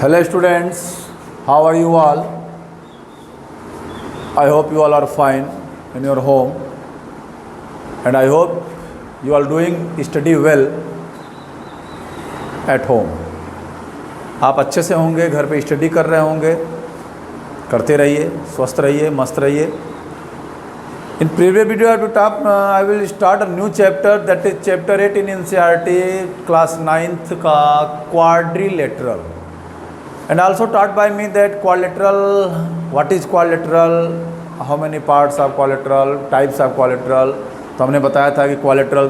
Hello students, how are you all? I hope you all are fine in your home and I hope you are doing study well at home. आप अच्छे से होंगे, घर पे study कर रहे होंगे, करते रहिए, स्वस्थ रहिए, मस्त रहिए. In previous video I will start a new chapter, that is chapter 8 in NCERT class 9th का quadrilateral. And also taught by me that quadrilateral, what is quadrilateral, how many parts of quadrilateral, types of quadrilateral. तो हमने बताया था कि quadrilateral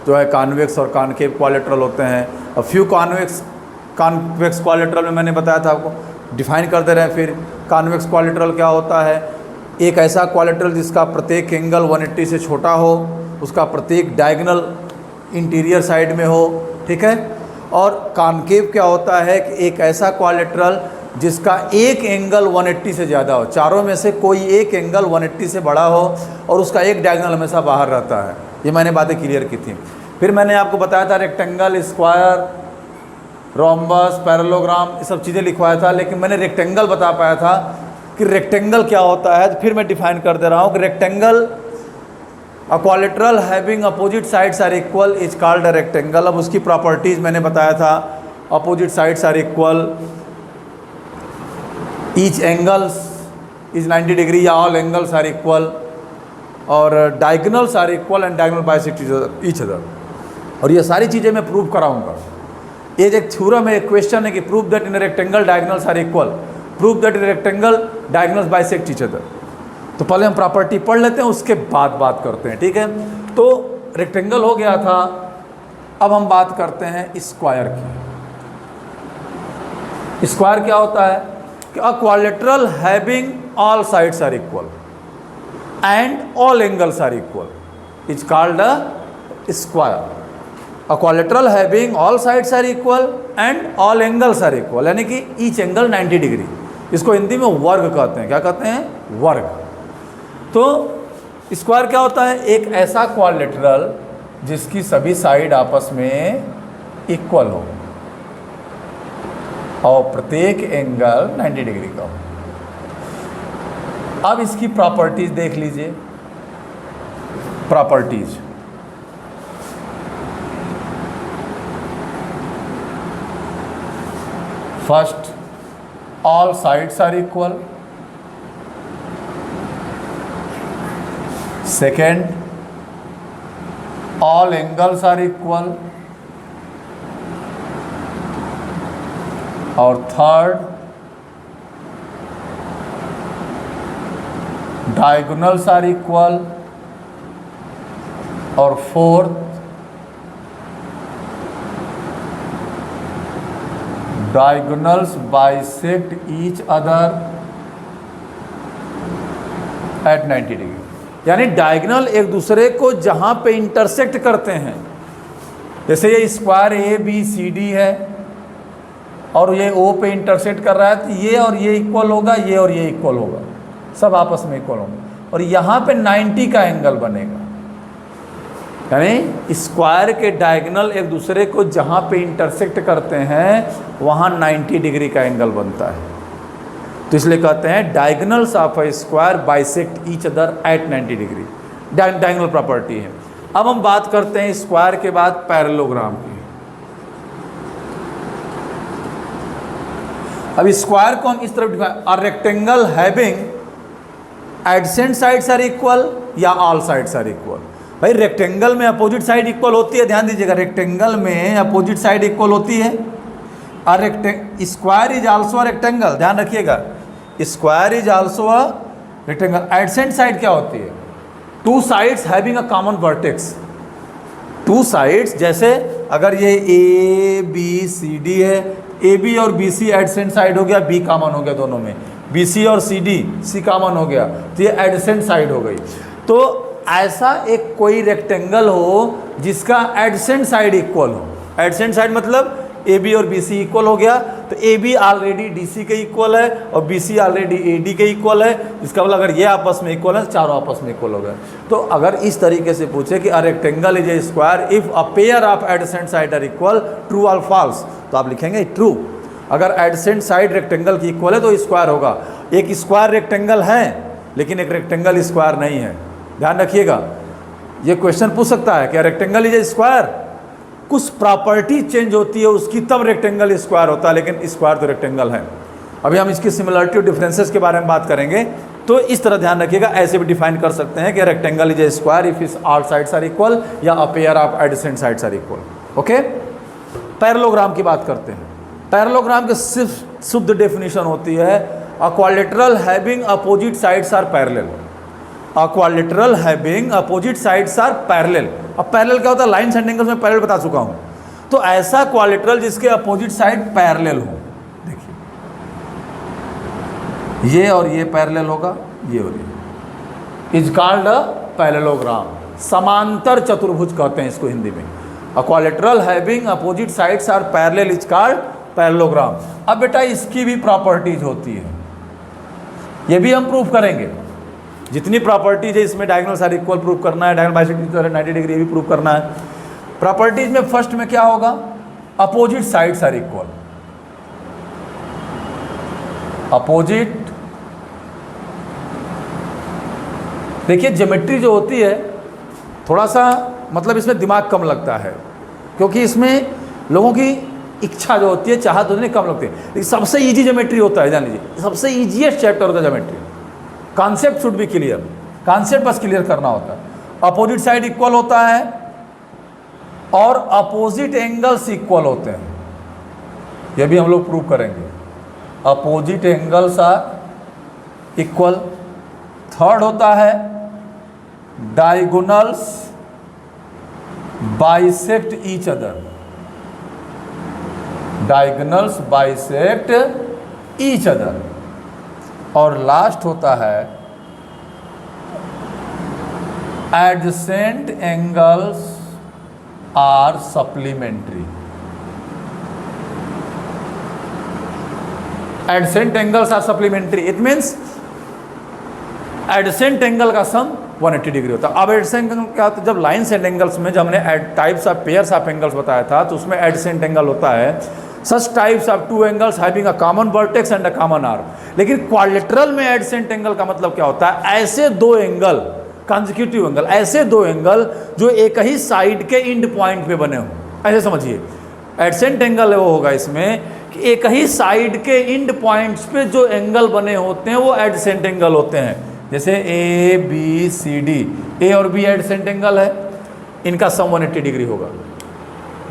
जो है convex और concave quadrilateral होते हैं. और फ्यू कॉन्वेक्स quadrilateral में मैंने बताया था आपको, डिफाइन करते रहे. फिर कॉन्वेक्स quadrilateral क्या होता है? एक ऐसा quadrilateral जिसका प्रत्येक एंगल 180 से छोटा हो, उसका प्रत्येक डायगोनल इंटीरियर साइड में हो, ठीक है. और कॉनकेव क्या होता है कि एक ऐसा क्वाड्रिलेटरल जिसका एक एंगल 180 से ज़्यादा हो, चारों में से कोई एक एंगल 180 से बड़ा हो और उसका एक डायगोनल हमेशा बाहर रहता है. ये मैंने बातें क्लियर की थी. फिर मैंने आपको बताया था रेक्टेंगल, स्क्वायर, रोम्बस, पैरेललोग्राम, ये सब चीज़ें लिखवाया था. लेकिन मैंने रेक्टेंगल बता पाया था कि रेक्टेंगल क्या होता है. फिर मैं डिफाइन कर दे रहा हूँ कि rectangle, a quadrilateral having opposite sides are equal is called a rectangle. अब उसकी प्रॉपर्टीज़ मैंने बताया था. Opposite sides are equal, each angles is 90 degree या ऑल एंगल्स आर इक्वल, और diagonals are equal and diagonal bisect each other. और ये सारी चीज़ें मैं प्रूव कराऊंगा. ये एक थ्योरम है, एक क्वेश्चन है कि prove that in rectangle diagonals are equal, prove that in rectangle diagonals bisect each other. तो पहले हम प्रॉपर्टी पढ़ लेते हैं, उसके बाद बात करते हैं, ठीक है. तो रेक्टेंगल हो गया था. अब हम बात करते हैं स्क्वायर की. स्क्वायर क्या होता है कि a quadrilateral having all sides are equal and all angles are equal is called a square. A quadrilateral having all sides are equal and all angles are equal, यानी कि ईच एंगल 90 डिग्री. इसको हिंदी में वर्ग कहते हैं. क्या कहते हैं? वर्ग. तो स्क्वायर क्या होता है? एक ऐसा क्वाड्रिलेटरल जिसकी सभी साइड आपस में इक्वल हो और प्रत्येक एंगल 90 डिग्री का हो. अब इसकी प्रॉपर्टीज देख लीजिए. Properties, first, all sides are equal. Second, all angles are equal. और थर्ड, डायगोनल्स आर इक्वल. और fourth, diagonals bisect each other at 90 degree. यानी डायगोनल एक दूसरे को जहाँ पे इंटरसेक्ट करते हैं, जैसे ये square A B C D है और ये ओ पे इंटरसेक्ट कर रहा है, तो ये और ये इक्वल होगा, ये और ये इक्वल होगा, सब आपस में इक्वल होंगे. और यहाँ पे 90 का एंगल बनेगा. यानी स्क्वायर के डायगोनल एक दूसरे को जहाँ पे इंटरसेक्ट करते हैं वहाँ 90 डिग्री का एंगल बनता है. तो इसलिए कहते हैं diagonals of a square bisect each other at 90 degree. Diagonal property है. अब हम बात करते हैं स्क्वायर के बाद पैरेललोग्राम की. अब स्क्वायर को हम इस तरफ define, a rectangle having adjacent sides are equal या ऑल साइड्स आर इक्वल. भाई रेक्टेंगल में अपोजिट साइड इक्वल होती है. ध्यान दीजिएगा, रेक्टेंगल में अपोजिट साइड इक्वल होती है. Square is also a rectangle. ध्यान रखिएगा, square is also a rectangle. Adjacent side क्या होती है? Two sides having a common vertex. Two sides, जैसे अगर ये ए बी सी डी है, ए बी और बी सी एडजेसेंट साइड हो गया, बी कॉमन हो गया दोनों में, बी सी और सी डी सी कॉमन हो गया, तो ये एडजेसेंट साइड हो गई. तो ऐसा एक कोई रेक्टेंगल हो जिसका एडजेसेंट साइड इक्वल हो. एडजेसेंट साइड मतलब ए बी और बी सी इक्वल हो गया, तो A B already D C के इक्वल है और B C already A D के इक्वल है. इसका मतलब अगर ये आपस में इक्वल है तो चारों आपस में इक्वल हो गए. तो अगर इस तरीके से पूछे कि a rectangle is a square if a pair of adjacent side are equal, true और फॉल्स, तो आप लिखेंगे ट्रू. अगर एडसेंट साइड रेक्टेंगल की इक्वल है तो स्क्वायर होगा। एक स्क्वायर रेक्टेंगल है लेकिन एक रेक्टेंगल स्क्वायर नहीं है, ध्यान रखिएगा। ये क्वेश्चन पूछ सकता है क्या रेक्टेंगल इज ए स्क्वायर? कुछ प्रॉपर्टी चेंज होती है उसकी तब रेक्टेंगल स्क्वायर होता है, लेकिन स्क्वायर तो रेक्टेंगल है। अभी हम इसकी सिमिलरिटी और डिफरेंसेस के बारे में बात करेंगे, तो इस तरह ध्यान रखिएगा। ऐसे भी डिफाइन कर सकते हैं कि rectangle is a square if is all sides are equal या a pair of adjacent sides are equal. Okay, parallelogram की बात करते हैं। पैरेललोग्राम की सिर्फ शुद्ध डेफिनेशन होती है a quadrilateral having opposite sides are parallel. A quadrilateral having opposite sides are parallel. अब पैरेलल क्या होता है? लाइन्स एंड एंगल्स में पैरेलल बता चुका हूं। तो ऐसा क्वाड्रिलेटरल जिसके अपोजिट साइड पैरेलल हो, देखिए ये और ये पैरेलल होगा, ये और ये, इज कॉल्ड अ पैरेललोग्राम। समांतर चतुर्भुज कहते हैं इसको हिंदी में। A quadrilateral having opposite sides are parallel is called parallelogram. अब बेटा इसकी भी प्रॉपर्टीज होती है, ये भी हम प्रूफ करेंगे। जितनी प्रॉपर्टीज है इसमें डायगोनल साइड इक्वल प्रूफ करना है, डायगोनल बाइसेक्टर 90 डिग्री भी प्रूफ करना है। प्रॉपर्टीज में फर्स्ट में क्या होगा? Opposite sides are equal. Opposite, देखिए ज्योमेट्री जो होती है थोड़ा सा मतलब इसमें दिमाग कम लगता है, क्योंकि इसमें लोगों की इच्छा जो होती है, चाहत उतनी कम लगती है, लेकिन सबसे इजी ज्योमेट्री होता है, जान लीजिए सबसे इजीएस्ट चैप्टर होता है geometry. Concept should be clear, concept बस क्लियर करना होता है। अपोजिट साइड इक्वल होता है और अपोजिट एंगल्स इक्वल होते हैं, यह भी हम लोग प्रूव करेंगे। Opposite angles are equal. Third होता है diagonals bisect each other. Diagonals bisect each other. और लास्ट होता है adjacent angles are supplementary. Adjacent angles are supplementary, it means adjacent angle का सम 180 डिग्री होता है। अब एडजेसेंट एंगल क्या होता है? जब लाइन्स एंड एंगल्स में जब हमने types of pairs of angles बताया था, तो उसमें एडजेसेंट एंगल होता है सच types of two angles having a common vertex and a common arm. लेकिन क्वाड्रिलेटरल में एडजेसेंट एंगल का मतलब क्या होता है? ऐसे दो एंगल, कंसेक्यूटिव एंगल, ऐसे दो एंगल जो एक ही साइड के एंड पॉइंट पे बने हो, ऐसे समझिए। एडजेसेंट एंगल वो होगा इसमें कि एक ही साइड के एंड पॉइंट्स पे जो एंगल बने होते हैं वो एडजेसेंट एंगल होते हैं। जैसे ए बी सी डी, ए और बी एडजेसेंट एंगल है, इनका सम 180 डिग्री होगा।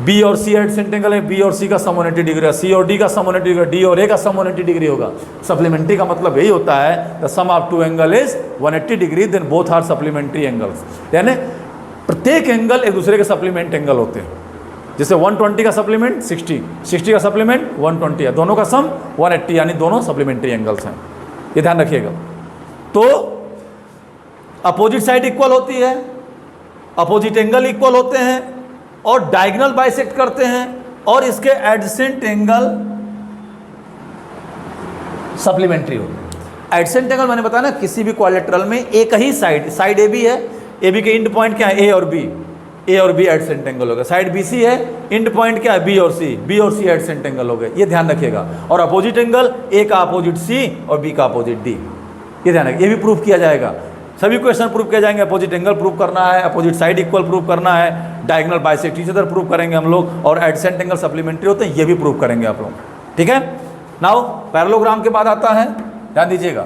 बी और सी एडजेसेंट एंगल है, बी और सी का सम 180 डिग्री है, सी और डी का सम 180 डिग्री, डी और ए का सम 180 डिग्री होगा। सप्लीमेंट्री का मतलब यही होता है the sum of two angle is 180 degree, then both are supplementary angles. यानी प्रत्येक एंगल एक दूसरे के सप्लीमेंट एंगल होते हैं। जैसे 120 का सप्लीमेंट 60, 60 का सप्लीमेंट 120 है, दोनों का सम 180, यानी दोनों सप्लीमेंट्री एंगल्स हैं, ये ध्यान रखिएगा। तो अपोजिट साइड इक्वल होती है, अपोजिट एंगल इक्वल होते हैं और डायगोनल बाइसेक्ट करते हैं, और इसके एडजेसेंट एंगल सप्लीमेंट्री होते हैं। एडजेसेंट एंगल मैंने बताया ना, किसी भी क्वाड्रिलेटरल में एक ही साइड ए बी है, ए बी के एंड पॉइंट क्या है? ए और बी, ए और बी एडजेसेंट एंगल हो गया। साइड बी सी है, एंड पॉइंट क्या है? बी और सी, बी और सी एडजेसेंट एंगल हो गए, ये ध्यान रखिएगा। और अपोजिट एंगल ए का अपोजिट सी और बी का अपोजिट डी, ये ध्यान रखिए। ये भी प्रूफ किया जाएगा, सभी क्वेश्चन प्रूफ किए जाएंगे। अपोजिट एंगल प्रूफ करना है, अपोजिट साइड इक्वल प्रूफ करना है, diagonal bisect each other proof करेंगे हम लोग, और एडजेसेंट एंगल सप्लीमेंट्री होते हैं, ये भी प्रूफ करेंगे आप लोग, ठीक है। नाउ पैरेललोग्राम के बाद आता है, ध्यान दीजिएगा,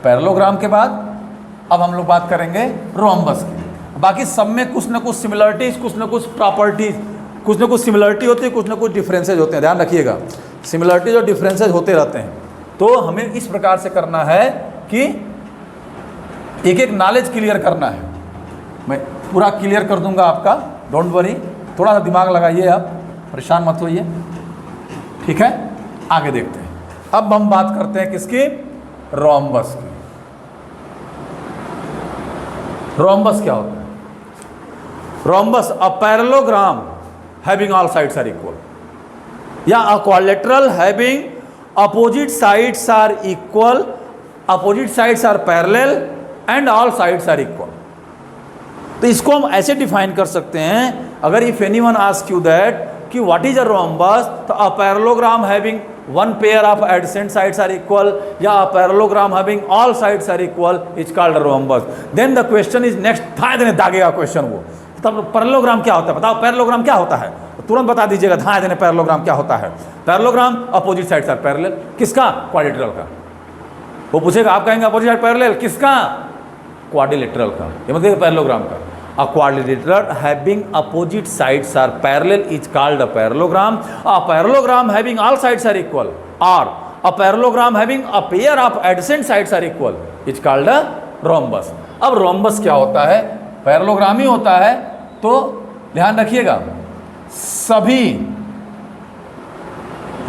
पैरेललोग्राम के बाद अब हम लोग बात करेंगे रोम्बस की। बाकी सब में कुछ ना कुछ सिमिलरिटीज, कुछ ना कुछ प्रॉपर्टीज, कुछ ना कुछ सिमिलरिटी होती है, कुछ ना कुछ डिफरेंसेज होते हैं, ध्यान रखिएगा। सिमिलरिटीज और डिफरेंसेज होते रहते हैं। तो हमें इस प्रकार से करना है कि एक एक नॉलेज क्लियर करना है। मैं पूरा क्लियर कर दूंगा आपका, डोंट वरी, थोड़ा सा दिमाग लगाइए, आप परेशान मत होइए, ठीक है। आगे देखते हैं। अब हम बात करते हैं किसकी? रोम्बस की। रोम्बस क्या होता है? Rhombus a parallelogram having all sides are equal, या a quadrilateral having opposite sides are equal, opposite sides are parallel and all sides are equal. तो इसको हम ऐसे डिफाइन कर सकते हैं, अगर if anyone ask you that कि व्हाट इज अ रोम्बस, तो a parallelogram having one pair of adjacent sides are equal, या a parallelogram having all sides are equal is called a rhombus. Then the question is next, धाए देने दागेगा question वो, तब parallelogram क्या होता है, बताओ पैरेललोग्राम क्या होता है, तुरंत बता दीजिएगा, धाए देने पैरेललोग्राम क्या होता है। Parallelogram opposite sides are parallel, किसका, क्वाड्रिलेटरल का। वो पूछेगा, आप कहेंगे अपोजिट साइड पैरेलल, किसका, क्वाड्रिलेटरल का, ये मतलब पैरेललोग्राम का। A quadrilateral having opposite sides are parallel is called a parallelogram. A parallelogram having all sides are equal, or a parallelogram having a pair of adjacent sides are equal is called a rhombus. अब rhombus क्या होता है, parallelogram ही होता है। तो ध्यान रखिएगा, सभी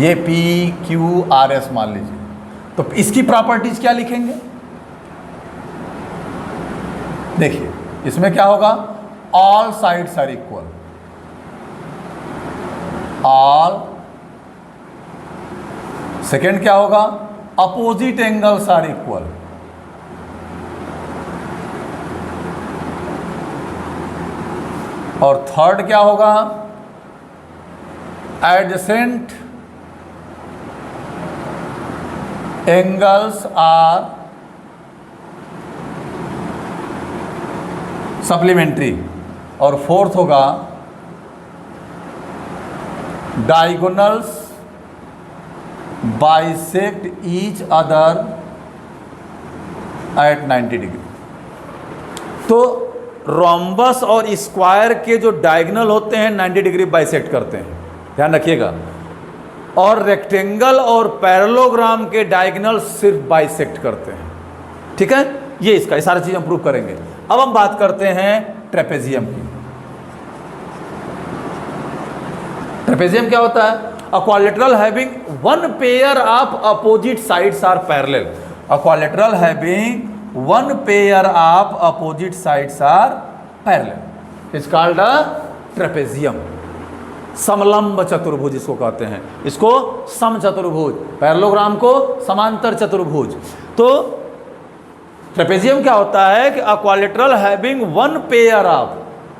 ये P Q R S मान लीजिए, तो इसकी प्रॉपर्टीज क्या लिखेंगे, देखिए इसमें क्या होगा, all sides are equal, all, second क्या होगा, अपोजिट एंगल्स आर इक्वल, और थर्ड क्या होगा, एडजेसेंट एंगल्स आर सप्लीमेंट्री, और फोर्थ होगा diagonals bisect each other at 90 degree. तो रोम्बस और स्क्वायर के जो डायगोनल होते हैं 90 डिग्री बाइसेक्ट करते हैं, ध्यान रखिएगा, और रेक्टेंगल और पैरेललोग्राम के डायगोनल सिर्फ बाइसेक्ट करते हैं। ठीक है, ये इसका, ये सारी चीज हम प्रूव करेंगे। अब हम बात करते हैं ट्रेपेजियम की। ट्रेपेजियम क्या होता है, a quadrilateral having one pair of opposite sides are parallel, a quadrilateral having one pair of opposite sides are parallel is called a trapezium. समलंब चतुर्भुज इसको कहते हैं, इसको सम चतुर्भुज, पैरेललोग्राम को समांतर चतुर्भुज। तो ट्रेपेजियम क्या होता है कि a quadrilateral having one pair of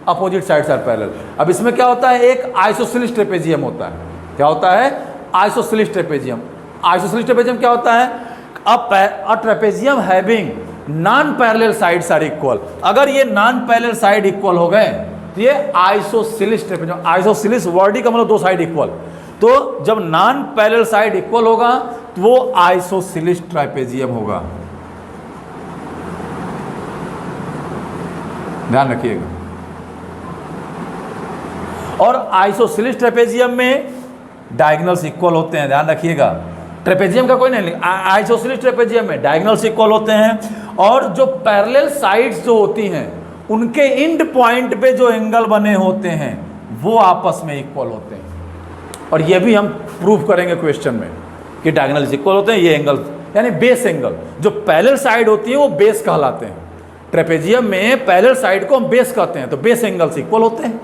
opposite sides are parallel. अब इसमें क्या होता है, एक आइसोसेलेस ट्रेपेजियम होता है, क्या होता है, आइसोसेलेस ट्रेपेजियम। आइसोसेलेस ट्रेपेजियम क्या होता है, a trapezium having non parallel sides are equal. अगर ये नॉन पैरेलल साइड इक्वल हो गए तो ये आइसोसेलेस ट्रेपेजियम। आइसोसेलेस वर्ड ही का मतलब दो साइड इक्वल, तो जब नॉन पैरेलल साइड इक्वल होगा तो वो आइसोसेलेस ट्रेपेजियम होगा, ध्यान रखिएगा। और आइसोसेलेस ट्रेपेजियम में डायगोनल्स इक्वल होते हैं, ध्यान रखिएगा। ट्रेपेजियम का कोई नहीं, आइसोसेलेस ट्रेपेजियम में डायगोनल्स इक्वल होते हैं, और जो पैरेलल साइड्स जो होती हैं उनके एंड पॉइंट पे जो एंगल बने होते हैं वो आपस में इक्वल होते हैं। और ये भी हम प्रूव करेंगे क्वेश्चन में कि डायगोनल्स इक्वल होते हैं। ये एंगल यानी बेस एंगल, जो पैरेलल साइड होती है वो बेस कहलाते हैं। ट्रेपेजियम में पैरेलल साइड को हम बेस कहते हैं, तो बेस एंगल्स इक्वल होते हैं।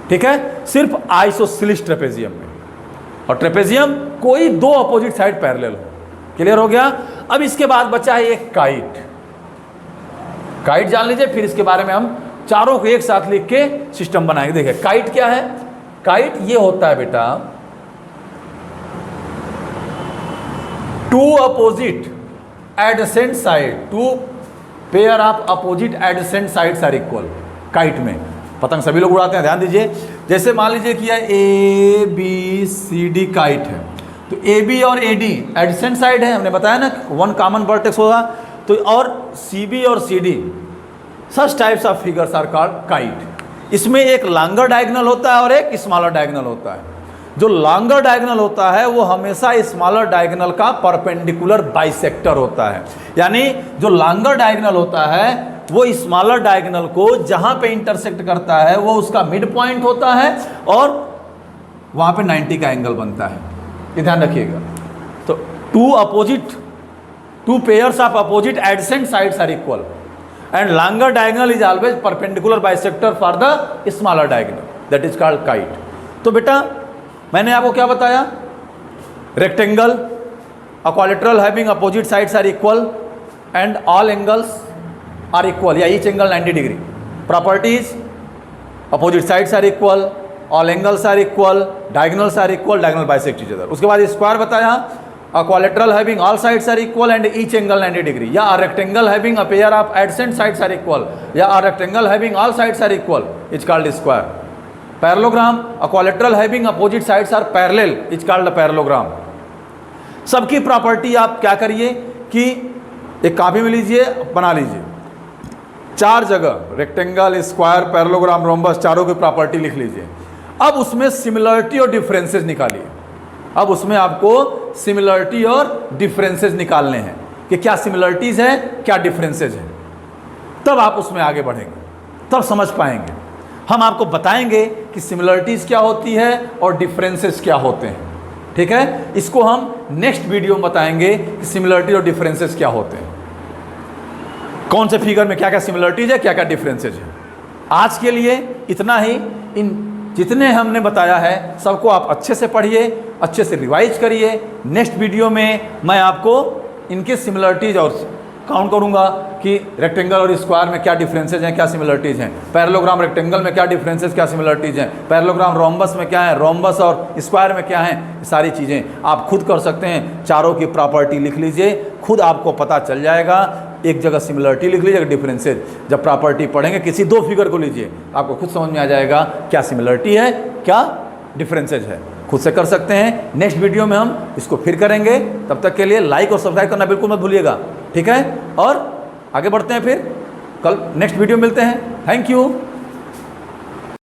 ठीक है, सिर्फ आइसोसेलेस ट्रेपेजियम में। और ट्रेपेजियम कोई दो अपोजिट साइड पैरेलल हो। क्लियर हो गया। अब इसके बाद बचा है एक काइट। काइट जान लीजिए, फिर इसके बारे में हम चारों को एक साथ लिख के सिस्टम बनाएंगे। देखिए काइट क्या है, काइट ये होता है बेटा, two opposite adjacent side, two pair of opposite adjacent sides are equal. Kite में पतंग सभी लोग उड़ाते हैं, ध्यान दीजिए। जैसे मान लीजिए कि यह A B C D kite है, तो ए बी और ए डी एडजेसेंट साइड है, हमने बताया ना, वन कॉमन वर्टेक्स होगा। तो और सी बी और C D such types of figures are called kite. इसमें एक लॉन्गर डायगोनल होता है और एक स्मॉलर डायगोनल होता है। जो लॉन्गर डायगोनल होता है वो हमेशा स्मॉलर डायगोनल का परपेंडिकुलर बाइसेक्टर होता है। यानी जो लॉन्गर डायगोनल होता है वो स्मॉलर डायगोनल को जहां पे इंटरसेक्ट करता है वो उसका मिड पॉइंट होता है और वहां पे 90 का एंगल बनता है। ये ध्यान रखिएगा। तो two pairs of opposite adjacent sides are equal and longer diagonal is always perpendicular bisector for the smaller diagonal, that is called kite. तो बेटा मैंने आपको क्या बताया, rectangle a quadrilateral having opposite sides are equal and all angles are equal या each angle 90 degree. Properties, opposite sides are equal, all angles are equal, diagonals are equal, diagonal bisect each other. उसके बाद square बताया, a quadrilateral having all sides are equal and each angle 90 degree, या a rectangle having a pair of adjacent sides are equal, या a rectangle having all sides are equal is called square. Parallelogram, a quadrilateral having opposite sides are parallel is called parallelogram. सबकी property आप क्या करिए कि एक copy में लीजिए, बना लीजिए, 4 जगह रेक्टेंगल, स्क्वायर, पैरेललोग्राम, रोम्बस, चारों की प्रॉपर्टी लिख लीजिए। अब उसमें सिमिलरिटी और डिफरेंसेस निकालिए। अब उसमें आपको सिमिलरिटी और डिफरेंसेस निकालने हैं कि क्या सिमिलरिटीज है, क्या डिफरेंसेस हैं। तब आप उसमें आगे बढ़ेंगे, तब समझ पाएंगे। हम आपको बताएंगे कि सिमिलरिटीज क्या होती है और डिफरेंसेस क्या होते हैं, ठीक है। इसको हम नेक्स्ट वीडियो में बताएंगे कि सिमिलरिटी और डिफरेंसेस क्या होते हैं, कौन से फिगर में क्या क्या सिमिलरिटीज है, क्या क्या डिफरेंसेज है। आज के लिए इतना ही। इन जितने हमने बताया है सबको आप अच्छे से पढ़िए, अच्छे से रिवाइज करिए। नेक्स्ट वीडियो में मैं आपको इनके सिमिलरिटीज और काउंट करूंगा कि रेक्टेंगल और स्क्वायर में क्या डिफरेंसेज हैं, क्या सिमिलरिटीज हैं, पैरेललोग्राम रेक्टेंगल में क्या डिफरेंसेज, क्या सिमिलरिटीज हैं, पैरेललोग्राम रोम्बस में क्या है, रोम्बस और स्क्वायर में क्या हैं, सारी चीज़ें आप खुद कर सकते हैं। चारों की प्रॉपर्टी लिख लीजिए, खुद आपको पता चल जाएगा। एक जगह सिमिलरिटी लिख लीजिए, डिफरेंसेज। जब प्रॉपर्टी पढ़ेंगे किसी 2 फिगर को लीजिए, आपको खुद समझ में आ जाएगा क्या सिमिलरिटी है, क्या डिफरेंसेज है। खुद से कर सकते हैं। नेक्स्ट वीडियो में हम इसको फिर करेंगे। तब तक के लिए लाइक और सब्सक्राइब करना बिल्कुल मत भूलिएगा, ठीक है। और आगे बढ़ते हैं, फिर कल नेक्स्ट वीडियो मिलते हैं। Thank you.